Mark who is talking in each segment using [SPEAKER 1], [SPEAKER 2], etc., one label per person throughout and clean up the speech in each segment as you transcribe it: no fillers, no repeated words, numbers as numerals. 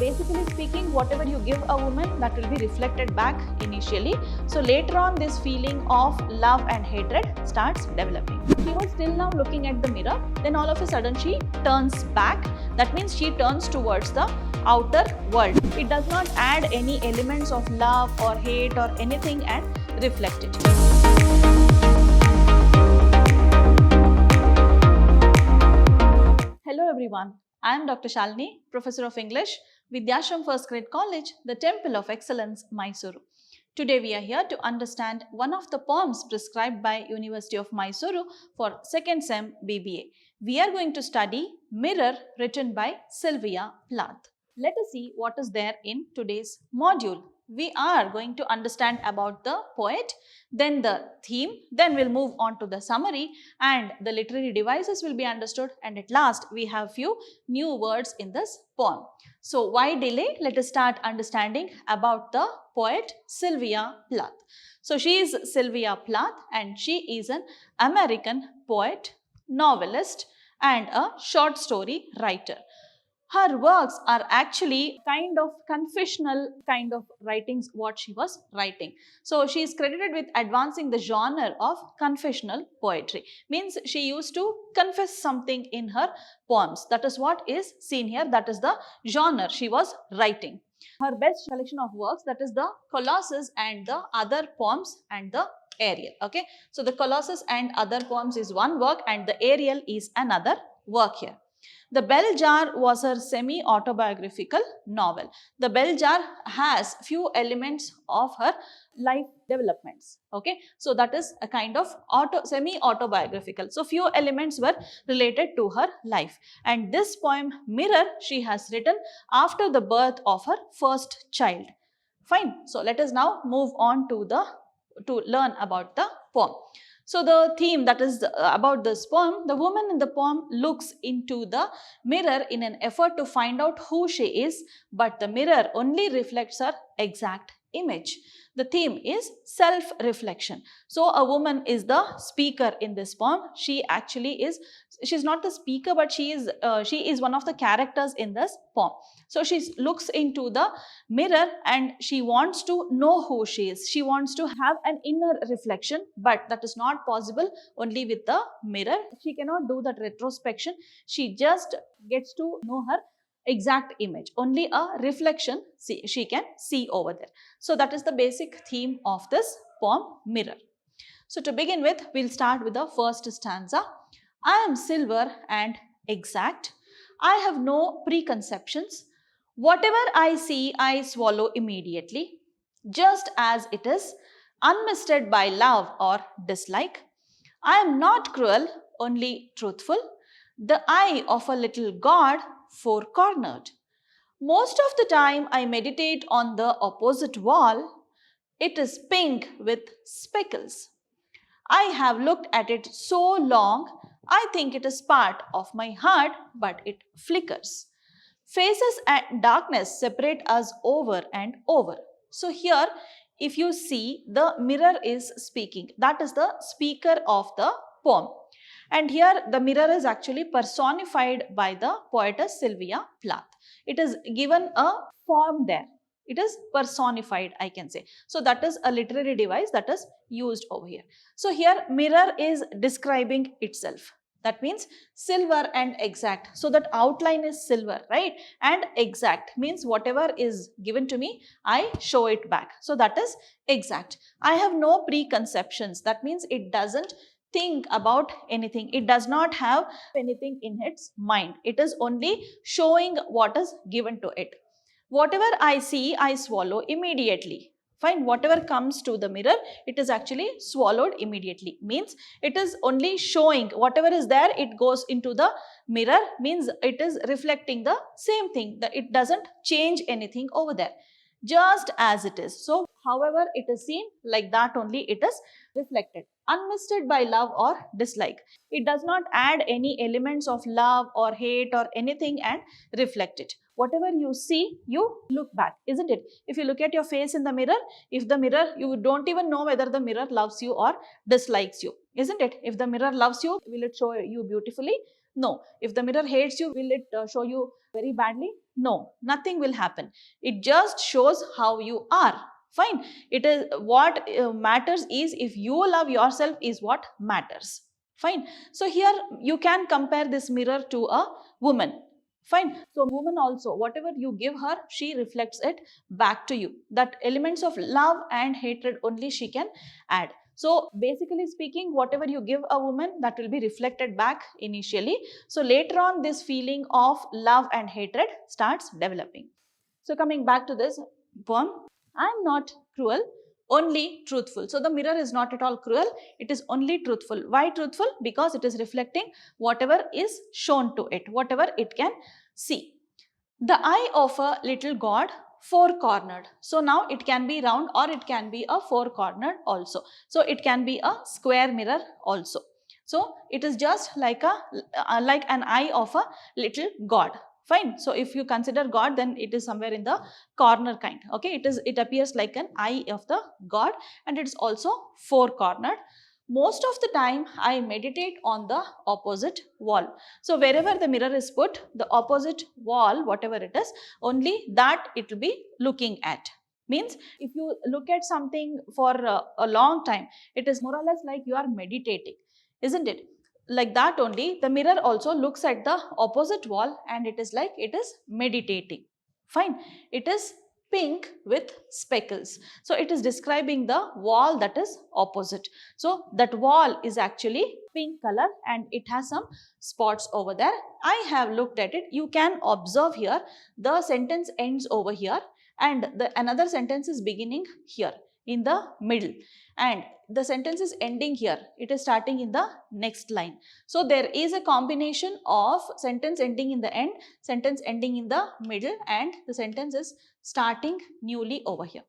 [SPEAKER 1] basically speaking, whatever you give a woman, that will be reflected back initially. So later on, this feeling of love and hatred starts developing. She was still now looking at the mirror, then all of a sudden she turns back. That means she turns towards the outer world. It does not add any elements of love or hate or anything and reflect it. Hello everyone, I am Dr. Shalini, Professor of English, Vidhyaashram First Grade College, the Temple of Excellence, MYSURU. Today we are here to understand one of the poems prescribed by University of MYSURU for 2nd Sem B.B.A. We are going to study Mirror, written by Sylvia Plath. Let us see what is there in today's module. We are going to understand about the poet, then the theme, then we'll move on to the summary and the literary devices will be understood, and at last we have few new words in this poem. So why delay? Let us start understanding about the poet Sylvia Plath. So she is Sylvia Plath and she is an American poet, novelist and a short story writer. Her works are actually kind of confessional kind of writings what she was writing. So she is credited with advancing the genre of confessional poetry. Means she used to confess something in her poems. That is what is seen here. That is the genre she was writing. Her best collection of works, that is the Colossus and the Other Poems and the Ariel. Okay. So the Colossus and Other Poems is one work and the Ariel is another work here. The Bell Jar was her semi-autobiographical novel. The Bell Jar has few elements of her life developments. Okay, so that is a kind of semi-autobiographical. So few elements were related to her life. And this poem, Mirror, she has written after the birth of her first child. Fine. So let us now move on to learn about the poem. So the theme that is about this poem, the woman in the poem looks into the mirror in an effort to find out who she is, but the mirror only reflects her exact image. The theme is self-reflection. So a woman is the speaker in this poem. She actually is, she's not the speaker, but she is one of the characters in this poem. So she looks into the mirror and she wants to know who she is. She wants to have an inner reflection, but that is not possible only with the mirror. She cannot do that retrospection. She just gets to know her exact image. Only a reflection she can see over there. So that is the basic theme of this poem, Mirror. So to begin with, we'll start with the first stanza. I am silver and exact. I have no preconceptions. Whatever I see, I swallow immediately, just as it is, unmisted by love or dislike. I am not cruel, only truthful, the eye of a little god, four-cornered. Most of the time I meditate on the opposite wall. It is pink with speckles. I have looked at it so long, I think it is part of my heart, but it flickers. Faces and darkness separate us over and over. So here, if you see, the mirror is speaking. That is the speaker of the poem. And here the mirror is actually personified by the poetess Sylvia Plath. It is given a form there. It is personified, I can say. So that is a literary device that is used over here. So here mirror is describing itself. That means silver and exact. So that outline is silver, right? And exact means whatever is given to me, I show it back. So that is exact. I have no preconceptions. That means it doesn't think about anything. It does not have anything in its mind. It is only showing what is given to it. Whatever I see, I swallow immediately. Fine, whatever comes to the mirror, it is actually swallowed immediately. Means it is only showing whatever is there, it goes into the mirror, means it is reflecting the same thing, that it doesn't change anything over there, just as it is. So however it is seen, like that only it is reflected, unmisted by love or dislike. It does not add any elements of love or hate or anything and reflect it. Whatever you see, you look back, isn't it? If you look at your face in the mirror, if the mirror, you don't even know whether the mirror loves you or dislikes you, isn't it? If the mirror loves you, will it show you beautifully? No. If the mirror hates you, will it show you very badly? No, nothing will happen. It just shows how you are. Fine. It is what matters is if you love yourself is what matters. Fine. So here you can compare this mirror to a woman. Fine. So woman also, whatever you give her, she reflects it back to you. That elements of love and hatred only she can add. So basically speaking, whatever you give a woman, that will be reflected back initially. So later on, this feeling of love and hatred starts developing. So coming back to this poem, I am not cruel, only truthful. So the mirror is not at all cruel, it is only truthful. Why truthful? Because it is reflecting whatever is shown to it, whatever it can see. The eye of a little god, four-cornered. So now it can be round or it can be a four-cornered also. So it can be a square mirror also. So it is just like an eye of a little god. Fine. So if you consider God, then it is somewhere in the corner kind. Okay. It appears like an eye of the God, and it is also four-cornered. Most of the time I meditate on the opposite wall. So wherever the mirror is put, the opposite wall, whatever it is, only that it will be looking at. Means if you look at something for a long time, it is more or less like you are meditating, isn't it? Like that only, the mirror also looks at the opposite wall and it is like it is meditating. Fine. It is pink with speckles. So it is describing the wall that is opposite. So that wall is actually pink color and it has some spots over there. I have looked at it. You can observe here, the sentence ends over here and another sentence is beginning here in the middle, and the sentence is ending here. It is starting in the next line. So there is a combination of sentence ending in the end, sentence ending in the middle, and the sentence is starting newly over here.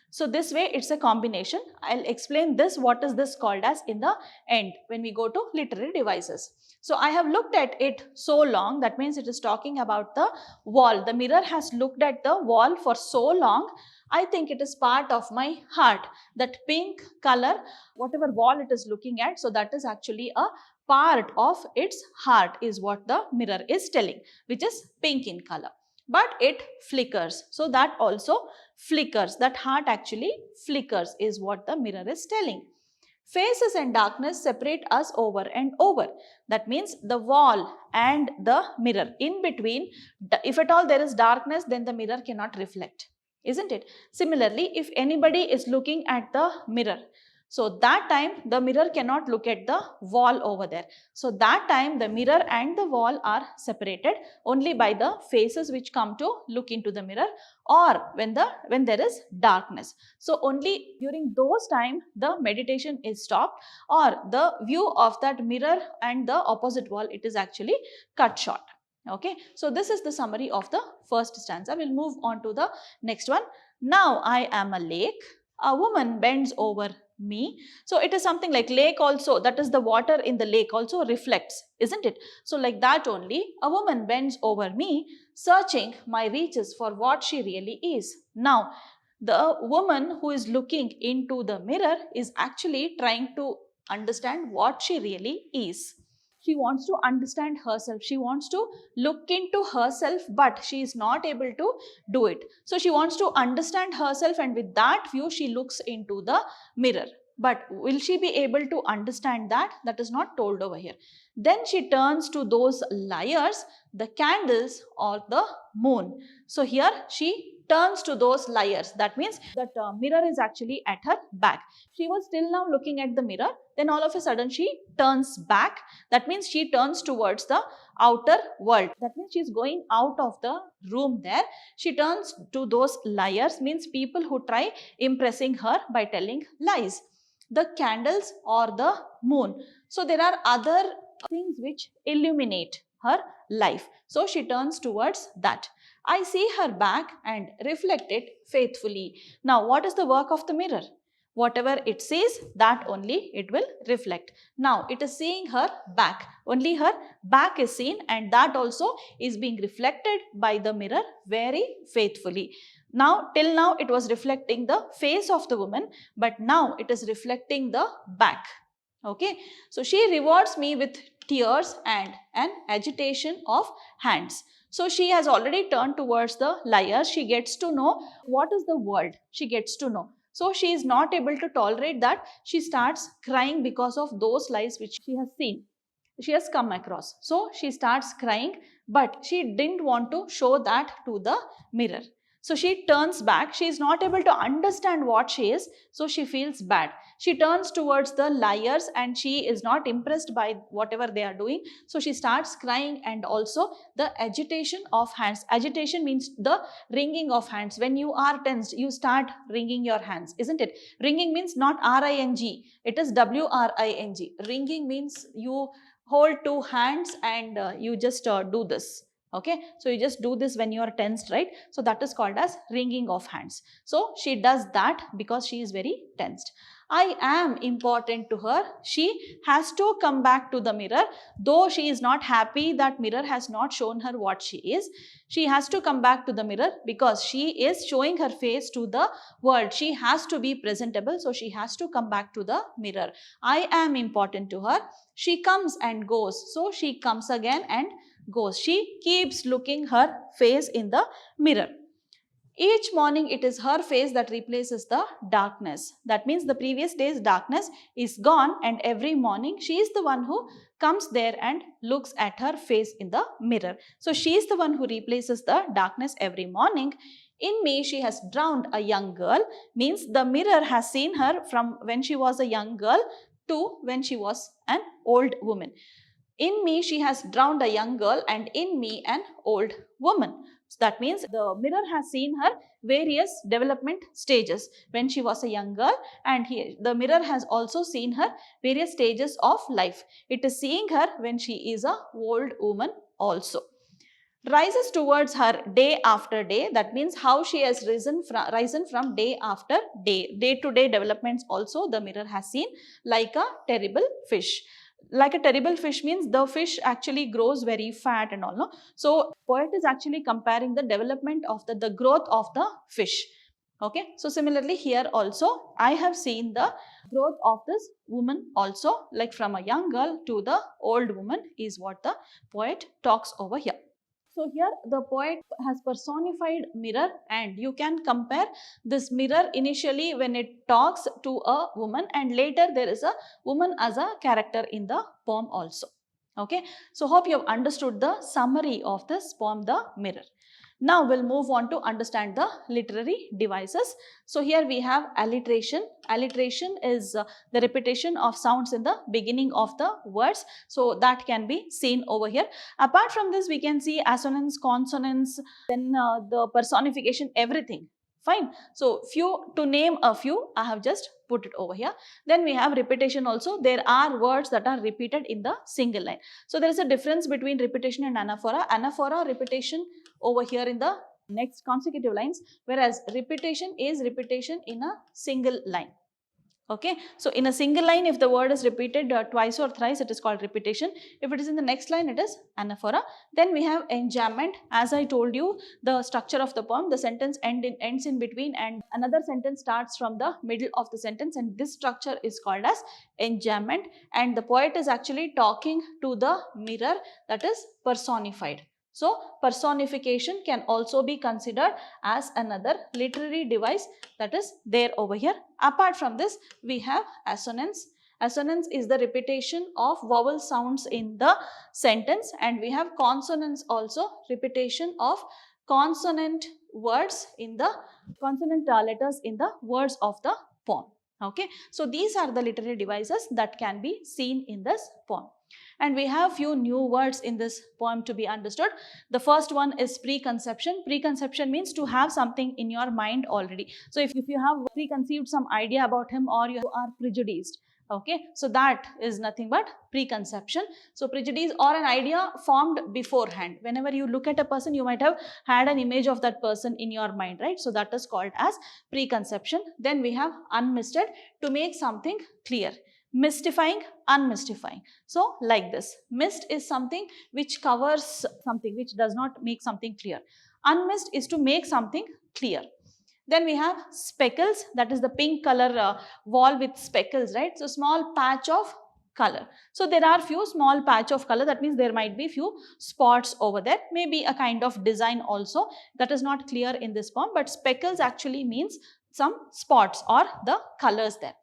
[SPEAKER 1] So this way it's a combination. I'll explain this, what is this called as, in the end when we go to literary devices. So I have looked at it so long, that means it is talking about the wall. The mirror has looked at the wall for so long. I think it is part of my heart. That pink color, whatever wall it is looking at, so that is actually a part of its heart is what the mirror is telling, which is pink in color. But it flickers. So that also flickers. That heart actually flickers is what the mirror is telling. Faces and darkness separate us over and over. That means the wall and the mirror. In between, if at all there is darkness, then the mirror cannot reflect, isn't it? Similarly, if anybody is looking at the mirror, so that time the mirror cannot look at the wall over there. So that time the mirror and the wall are separated only by the faces which come to look into the mirror, or when there is darkness. So only during those time the meditation is stopped, or the view of that mirror and the opposite wall, it is actually cut short. Okay, so this is the summary of the first stanza. We'll move on to the next one. Now I am a lake, a woman bends over me. So it is something like lake also, that is the water in the lake also reflects, isn't it? So like that only, a woman bends over me, searching my reaches for what she really is. Now the woman who is looking into the mirror is actually trying to understand what she really is. She wants to understand herself. She wants to look into herself, but she is not able to do it. So she wants to understand herself, and with that view, she looks into the mirror. But will she be able to understand that? That is not told over here. Then she turns to those liars, the candles or the moon. So here she turns to those liars. That means that mirror is actually at her back. She was still now looking at the mirror. Then all of a sudden she turns back. That means she turns towards the outer world. That means she is going out of the room there. She turns to those liars, means people who try impressing her by telling lies. The candles or the moon. So there are other things which illuminate her life. So she turns towards that. I see her back and reflect it faithfully. Now what is the work of the mirror? Whatever it sees, that only it will reflect. Now it is seeing her back. Only her back is seen, and that also is being reflected by the mirror very faithfully. Now till now it was reflecting the face of the woman, but now it is reflecting the back. Okay, so she rewards me with tears and an agitation of hands. So she has already turned towards the liars. She gets to know what is the world. She gets to know. So she is not able to tolerate that. She starts crying because of those lies which she has seen. She has come across. So she starts crying, but she didn't want to show that to the mirror. So she turns back. She is not able to understand what she is. So she feels bad. She turns towards the liars and she is not impressed by whatever they are doing. So she starts crying, and also the agitation of hands. Agitation means the wringing of hands. When you are tensed, you start wringing your hands, isn't it? Wringing means not R-I-N-G. It is W-R-I-N-G. Wringing means you hold two hands and you just do this. Okay, so you just do this when you are tensed, right? So that is called as wringing of hands. So she does that because she is very tensed. I am important to her. She has to come back to the mirror, though she is not happy that mirror has not shown her what she is. She has to come back to the mirror because she is showing her face to the world. She has to be presentable, so she has to come back to the mirror. I am important to her. She comes and goes, so she comes again and goes. She keeps looking her face in the mirror. Each morning it is her face that replaces the darkness. That means the previous day's darkness is gone, and every morning she is the one who comes there and looks at her face in the mirror. So she is the one who replaces the darkness every morning. In me she has drowned a young girl, means the mirror has seen her from when she was a young girl to when she was an old woman. In me she has drowned a young girl, and in me an old woman. So that means the mirror has seen her various development stages when she was a young girl, and here the mirror has also seen her various stages of life. It is seeing her when she is a old woman also. Rises towards her day after day. That means how she has risen from day after day. Day to day developments also the mirror has seen, like a terrible fish. Like a terrible fish means the fish actually grows very fat and all. No? So poet is actually comparing the development of the growth of the fish. Okay. So similarly here also I have seen the growth of this woman also, like from a young girl to the old woman is what the poet talks over here. So here the poet has personified mirror, and you can compare this mirror initially when it talks to a woman, and later there is a woman as a character in the poem also. Okay, so hope you have understood the summary of this poem, The Mirror. Now we'll move on to understand the literary devices. So here we have alliteration. Alliteration is the repetition of sounds in the beginning of the words. So that can be seen over here. Apart from this, we can see assonance, consonants, then the personification, everything. Fine. So to name a few, I have just put it over here. Then we have repetition also. There are words that are repeated in the single line. So there is a difference between repetition and anaphora. Anaphora, repetition over here in the next consecutive lines, whereas repetition is repetition in a single line. Okay, so in a single line, if the word is repeated twice or thrice, it is called repetition. If it is in the next line, it is anaphora. Then we have enjambment. As I told you, the structure of the poem, the sentence ends in between and another sentence starts from the middle of the sentence, and this structure is called as enjambment. And the poet is actually talking to the mirror that is personified. So personification can also be considered as another literary device that is there over here. Apart from this, we have assonance. Assonance is the repetition of vowel sounds in the sentence, and we have consonance also, repetition of consonant words in the consonant letters in the words of the poem. Okay, so these are the literary devices that can be seen in this poem. And we have few new words in this poem to be understood. The first one is preconception. Preconception means to have something in your mind already. So if you have preconceived some idea about him, or you are prejudiced, okay, so that is nothing but preconception. So prejudice or an idea formed beforehand. Whenever you look at a person, you might have had an image of that person in your mind, right? So that is called as preconception. Then we have unmisted, to make something clear. Mystifying, unmystifying. So like this, mist is something which covers something, which does not make something clear. Unmist is to make something clear. Then we have speckles, that is the pink color wall with speckles, right? So small patch of color. So there are few small patch of color, that means there might be few spots over there, maybe a kind of design also that is not clear in this poem, but speckles actually means some spots or the colors there.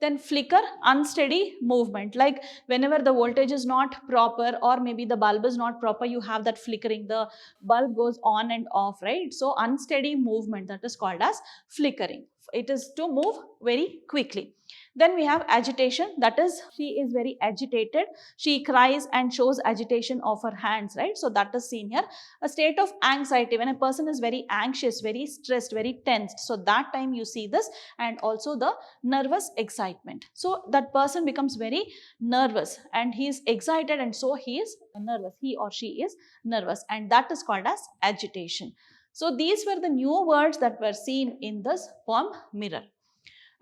[SPEAKER 1] Then flicker, unsteady movement, like whenever the voltage is not proper or maybe the bulb is not proper, you have that flickering, the bulb goes on and off, right? So unsteady movement, that is called as flickering. It is to move very quickly. Then we have agitation, that is she is very agitated, she cries and shows agitation of her hands, right? So that is seen here. A state of anxiety, when a person is very anxious, very stressed, very tensed, so that time you see this. And also the nervous excitement, so that person becomes very nervous and he is excited, and so he is nervous, he or she is nervous, and that is called as agitation. So these were the new words that were seen in this poem Mirror.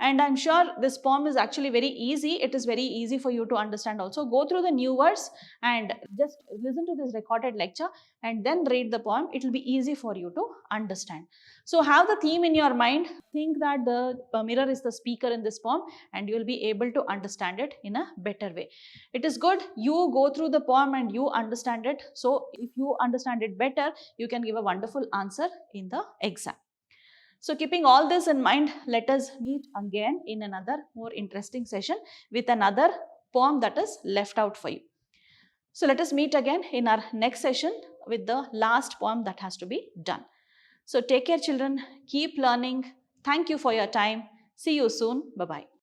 [SPEAKER 1] And I'm sure this poem is actually very easy. It is very easy for you to understand also. Go through the new words and just listen to this recorded lecture and then read the poem. It will be easy for you to understand. So have the theme in your mind. Think that the mirror is the speaker in this poem and you will be able to understand it in a better way. It is good you go through the poem and you understand it. So if you understand it better, you can give a wonderful answer in the exam. So keeping all this in mind, let us meet again in another more interesting session with another poem that is left out for you. So let us meet again in our next session with the last poem that has to be done. So take care children, keep learning. Thank you for your time. See you soon. Bye-bye.